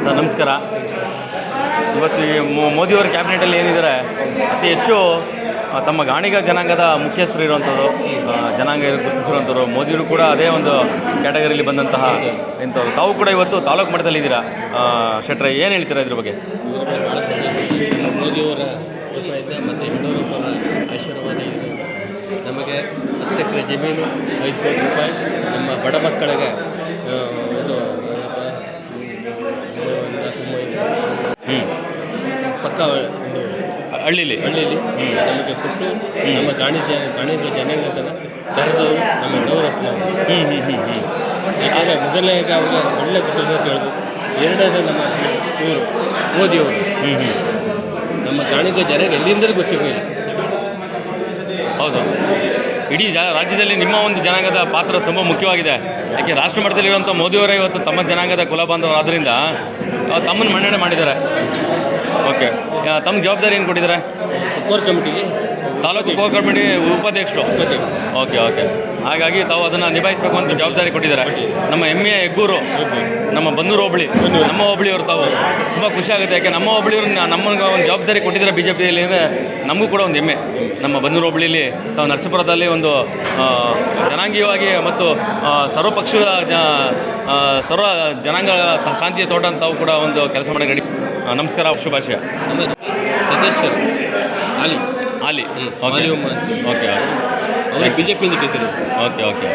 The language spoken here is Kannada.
ಸರ್ ನಮಸ್ಕಾರ. ಇವತ್ತು ಈ ಮೋದಿಯವರ ಕ್ಯಾಬಿನೆಟಲ್ಲಿ ಏನಿದ್ದಾರೆ ಅತಿ ಹೆಚ್ಚು ತಮ್ಮ ಗಾಣಿಗ ಜನಾಂಗದ ಮುಖ್ಯಸ್ಥರು ಇರುವಂಥದ್ದು, ಜನಾಂಗ ಗುರುತಿಸಿರುವಂಥವ್ರು. ಮೋದಿಯವರು ಕೂಡ ಅದೇ ಒಂದು ಕ್ಯಾಟಗರಿಯಲ್ಲಿ ಬಂದಂತಹ ಇಂಥವ್ರು. ತಾವು ಕೂಡ ಇವತ್ತು ತಾಲೂಕು ಮಟ್ಟದಲ್ಲಿದ್ದೀರಾ. ಶೆಟ್ರೆ, ಏನು ಹೇಳ್ತೀರಾ ಇದ್ರ ಬಗ್ಗೆ? ಮೋದಿಯವರ ಕೃಪೆಯಿಂದ ಮತ್ತು ಯಡಿಯೂರಪ್ಪರ ಆಶೀರ್ವಾದ ಇದೆ. ನಮಗೆ 10 ಎಕರೆ ಜಮೀನು, 5 ಕೋಟಿ ರೂಪಾಯಿ ನಮ್ಮ ಬಡ ಮಕ್ಕಳಿಗೆ ಇದು ಪಕ್ಕ ಒಂದು ಹಳ್ಳಿಲಿ ನಮಗೆ ಕೊಟ್ಟು ನಮ್ಮ ಗಾಣಿಗ ಜನಾಂಗತನ ಕರೆದವರು ನಮ್ಮ ಯಡಿಯೂರಪ್ಪನವರು. ಯಾಕಂದರೆ ಮೊದಲನೇಗೆ ಅವ್ರಿಗೆ ಒಳ್ಳೆ ಕೃತಜ್ಞತೆ ಹೇಳ್ಬೇಕು. ಎರಡನೇ ನಮ್ಮ ಇವರು ಮೋದಿಯವರು ನಮ್ಮ ಗಾಣಿಗ ಜನಾಂಗ ಎಲ್ಲಿಂದಲೂ ಗೊತ್ತಿರಲಿಲ್ಲ. ಹೌದು, ಇಡೀ ರಾಜ್ಯದಲ್ಲಿ ನಿಮ್ಮ ಒಂದು ಜನಾಂಗದ ಪಾತ್ರ ತುಂಬ ಮುಖ್ಯವಾಗಿದೆ. ಯಾಕೆ ರಾಷ್ಟ್ರ ಮಟ್ಟದಲ್ಲಿರುವಂಥ ಮೋದಿಯವರೇ ಇವತ್ತು ತಮ್ಮ ಜನಾಂಗದ ಕುಲಬಾಂಧವರು ಆದ್ದರಿಂದ ತಮ್ಮನ್ನು ಮನ್ನಣೆ ಮಾಡಿದ್ದಾರೆ. ಓಕೆ, ತಮ್ಮ ಜವಾಬ್ದಾರಿ ಏನು ಕೊಟ್ಟಿದ್ದಾರೆ? ಕೋರ್ ಕಮಿಟಿಗೆ, ತಾಲೂಕು ಕೋರ್ ಕಮಿಟಿ ಉಪಾಧ್ಯಕ್ಷರು. ಓಕೆ, ಹಾಗಾಗಿ ತಾವು ಅದನ್ನು ನಿಭಾಯಿಸಬೇಕು ಅಂತ ಜವಾಬ್ದಾರಿ ಕೊಟ್ಟಿದ್ದಾರೆ. ನಮ್ಮ ಹೆಮ್ಮೆಯ ಹೆಗ್ಗೂರು, ನಮ್ಮ ಬನ್ನೂರು ಹೋಬಳಿ, ನಮ್ಮ ಹೋಬಳಿಯವರು. ತಾವು ತುಂಬ ಖುಷಿ ಆಗುತ್ತೆ. ಯಾಕೆ ನಮ್ಮ ಹೋಬಳಿಯವರು ನಮಗೆ ಒಂದು ಜವಾಬ್ದಾರಿ ಕೊಟ್ಟಿದ್ದಾರೆ ಬಿ ಜೆ ಪಿಯಲ್ಲಿ ಅಂದರೆ ನಮಗೂ ಕೂಡ ಒಂದು ಹೆಮ್ಮೆ. ನಮ್ಮ ಬನ್ನೂರು ಹೋಬಳಿಯಲ್ಲಿ ತಾವು ನರಸೀಪುರದಲ್ಲಿ ಒಂದು ಜನಾಂಗೀಯವಾಗಿ ಮತ್ತು ಸರ್ವಪಕ್ಷದ ಸರ್ವ ಜನಾಂಗ ಶಾಂತಿಯ ತೋಟ ಅಂತ ತಾವು ಕೂಡ ಒಂದು ಕೆಲಸ ಮಾಡಿ ರೆಡಿ. ನಮಸ್ಕಾರ, ಶುಭಾಶಯ. ನಮ್ಮ ಸದಸ್ಯರು ಆಲಿ ಓಕೆ ಅವರು BJP ಗೆದ್ದರು. ಓಕೆ